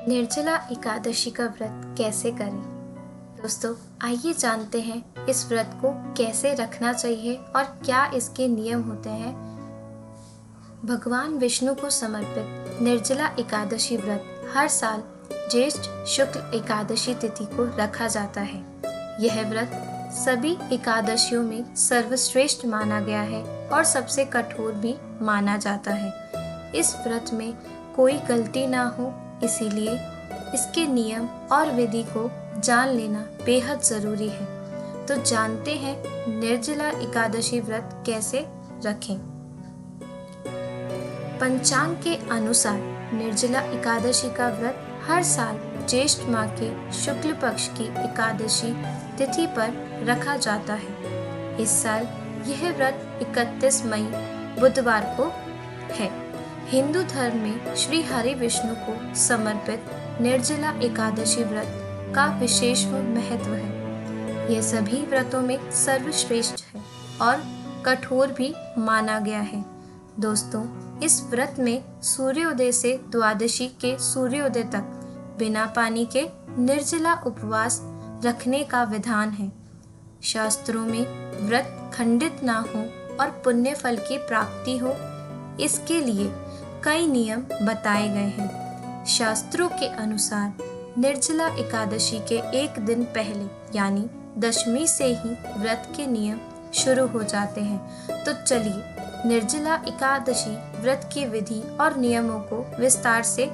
निर्जला एकादशी का व्रत कैसे करें? दोस्तों, आइए जानते हैं इस व्रत को कैसे रखना चाहिए और क्या इसके नियम होते हैं। भगवान विष्णु को समर्पित निर्जला एकादशी व्रत हर साल ज्येष्ठ शुक्ल एकादशी तिथि को रखा जाता है। यह व्रत सभी एकादशियों में सर्वश्रेष्ठ माना गया है और सबसे कठोर भी माना जाता है। इस व्रत में कोई गलती ना हो, इसीलिए इसके नियम और विधि को जान लेना बेहद जरूरी है। तो जानते हैं निर्जला एकादशी व्रत कैसे रखें। पंचांग के अनुसार निर्जला एकादशी का व्रत हर साल ज्येष्ठ माह के शुक्ल पक्ष की एकादशी तिथि पर रखा जाता है। इस साल यह व्रत 31 मई बुधवार को है। हिंदू धर्म में श्री हरि विष्णु को समर्पित निर्जला एकादशी व्रत का विशेष महत्व है। यह सभी व्रतों में सर्वश्रेष्ठ है और कठोर भी माना गया है। दोस्तों, इस व्रत में सूर्योदय से द्वादशी के सूर्योदय तक बिना पानी के निर्जला उपवास रखने का विधान है। शास्त्रों में व्रत खंडित ना हो और पुण्य फल की प्राप्ति हो, इसके लिए कई नियम बताए गए हैं। शास्त्रों के अनुसार निर्जला एकादशी के एक दिन पहले यानी दशमी से ही व्रत के नियम शुरू हो जाते हैं। तो चलिए निर्जला एकादशी व्रत की विधि और नियमों को विस्तार से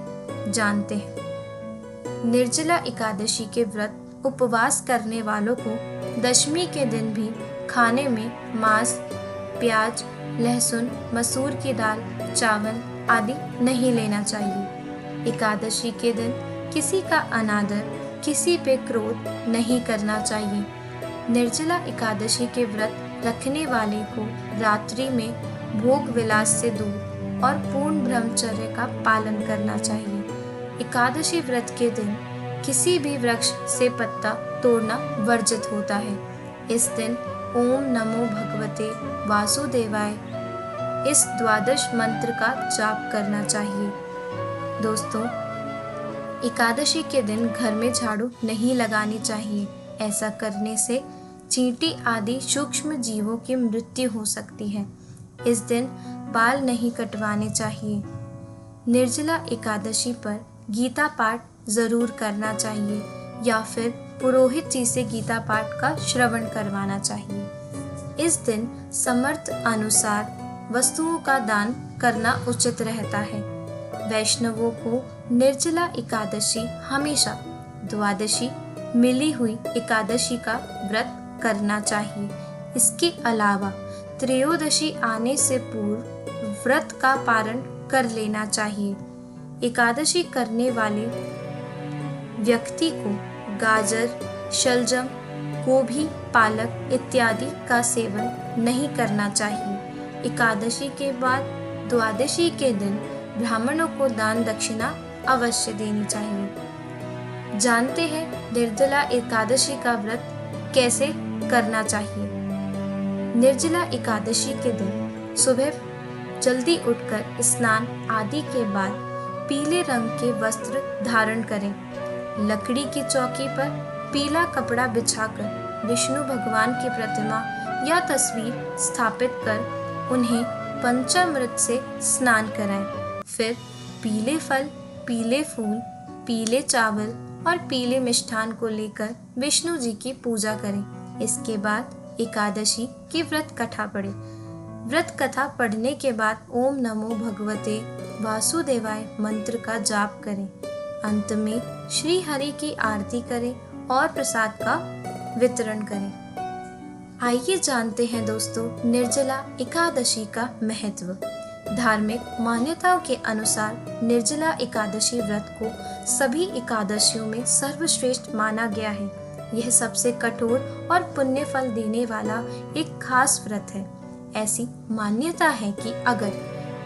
जानते हैं। निर्जला एकादशी के व्रत उपवास करने वालों को दशमी के दिन भी खाने में मांस, प्याज, लहसुन, मसूर की दाल, चावल आदि नहीं लेना चाहिए। एकादशी के दिन किसी का अनादर, किसी पे क्रोध नहीं करना चाहिए। निर्जला एकादशी के व्रत रखने वाले को रात्रि में भोग विलास से दूर और पूर्ण ब्रह्मचर्य का पालन करना चाहिए। एकादशी व्रत के दिन किसी भी वृक्ष से पत्ता तोड़ना वर्जित होता है। इस दिन ओम नमो भगवते वासुदेवाय इस द्वादश मंत्र का जाप करना चाहिए। दोस्तों, एकादशी के दिन घर में झाड़ू नहीं लगानी चाहिए। ऐसा करने से चींटी आदि सूक्ष्म जीवों की मृत्यु हो सकती है। इस दिन बाल नहीं कटवाने चाहिए। निर्जला एकादशी पर गीता पाठ जरूर करना चाहिए या फिर पुरोहित जी से गीता पाठ का श्रवण करवाना चाहिए। इस दिन समर्थ अनुसार वस्तुओं का दान करना उचित रहता है। वैष्णवों को निर्जला एकादशी हमेशा द्वादशी मिली हुई एकादशी का व्रत करना चाहिए। इसके अलावा त्रयोदशी आने से पूर्व व्रत का पारण कर लेना चाहिए। एकादशी करने वाले व्यक्ति को गाजर, शलजम, गोभी, पालक इत्यादि का सेवन नहीं करना चाहिए। एकादशी के बाद द्वादशी के दिन ब्राह्मणों को दान दक्षिणा अवश्य देनी चाहिए। जानते हैं निर्जला एकादशी का व्रत कैसे करना चाहिए। निर्जला एकादशी के दिन सुबह जल्दी उठकर स्नान आदि के बाद पीले रंग के वस्त्र धारण करें। लकड़ी की चौकी पर पीला कपड़ा बिछाकर विष्णु भगवान की प्रतिमा या तस्वीर स्थापित कर उन्हें पंचामृत से स्नान कराएं। फिर पीले फल, पीले फूल, पीले चावल और पीले मिष्ठान को लेकर विष्णु जी की पूजा करें। इसके बाद एकादशी की व्रत कथा पढ़ें। व्रत कथा पढ़ने के बाद ओम नमो भगवते वासुदेवाय मंत्र का जाप करें। अंत में श्री हरि की आरती करें और प्रसाद का वितरण करें। आइए जानते हैं दोस्तों निर्जला एकादशी का महत्व। धार्मिक मान्यताओं के अनुसार निर्जला एकादशी व्रत को सभी एकादशियों में सर्वश्रेष्ठ माना गया है। यह सबसे कठोर और पुण्य फल देने वाला एक खास व्रत है। ऐसी मान्यता है कि अगर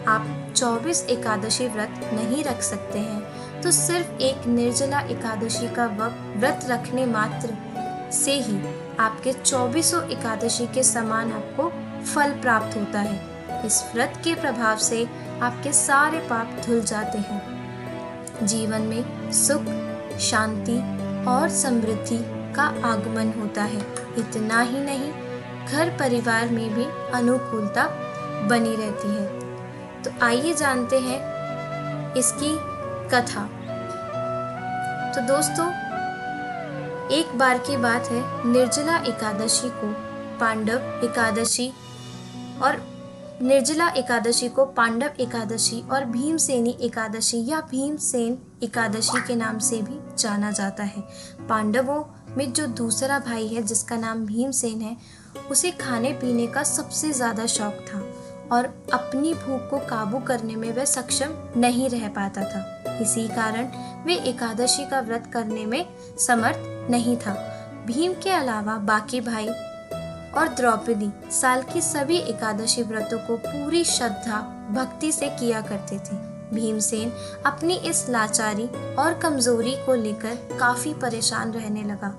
आप 24 एकादशी व्रत नहीं रख सकते हैं तो सिर्फ एक निर्जला एकादशी का व्रत रखने मात्र से ही आपके 24 एकादशी के समान आपको फल प्राप्त होता है। इस व्रत के प्रभाव से आपके सारे पाप धुल जाते हैं। जीवन में सुख, शांति और समृद्धि का आगमन होता है। इतना ही नहीं, घर परिवार में भी अनुकूलता बनी रहती है। तो आइए जानते हैं इसकी कथा। तो दोस्तों, एक बार की बात है, निर्जला एकादशी को पांडव एकादशी और भीमसेनी एकादशी या भीमसेन एकादशी के नाम से भी जाना जाता है। पांडवों में जो दूसरा भाई है जिसका नाम भीमसेन है, उसे खाने पीने का सबसे ज़्यादा शौक था और अपनी भूख को काबू करने में वह सक्षम नहीं रह पाता था। इसी कारण वे एकादशी का व्रत करने में समर्थ नहीं था। भीम के अलावा बाकी भाई और द्रौपदी साल की सभी एकादशी व्रतों को पूरी श्रद्धा भक्ति से किया करते थे। भीमसेन अपनी इस लाचारी और कमजोरी को लेकर काफी परेशान रहने लगा।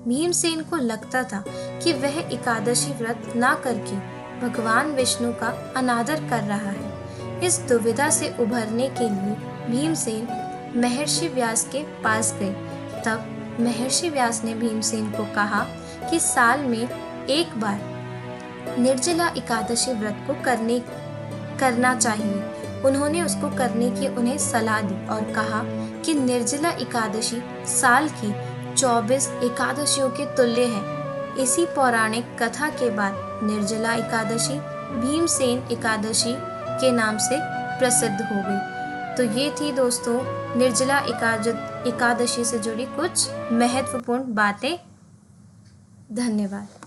भीमसेन को लगता था कि वह एकादशी व्रत ना करके भगवान विष्णु का अनादर कर रहा है। इस दुविधा से उभरने के लिए भीमसेन महर्षि व्यास के पास गए। तब महर्षि व्यास ने भीमसेन को कहा कि साल में एक बार निर्जला एकादशी व्रत को करना चाहिए। उन्होंने उसको करने की उन्हें सलाह दी और कहा कि निर्जला एकादशी साल की 24 एकादशियों के तुल्य है। इसी पौराणिक कथा के बाद निर्जला एकादशी भीमसेन एकादशी के नाम से प्रसिद्ध हो गई। तो ये थी दोस्तों निर्जला एकादशी से जुड़ी कुछ महत्वपूर्ण बातें। धन्यवाद।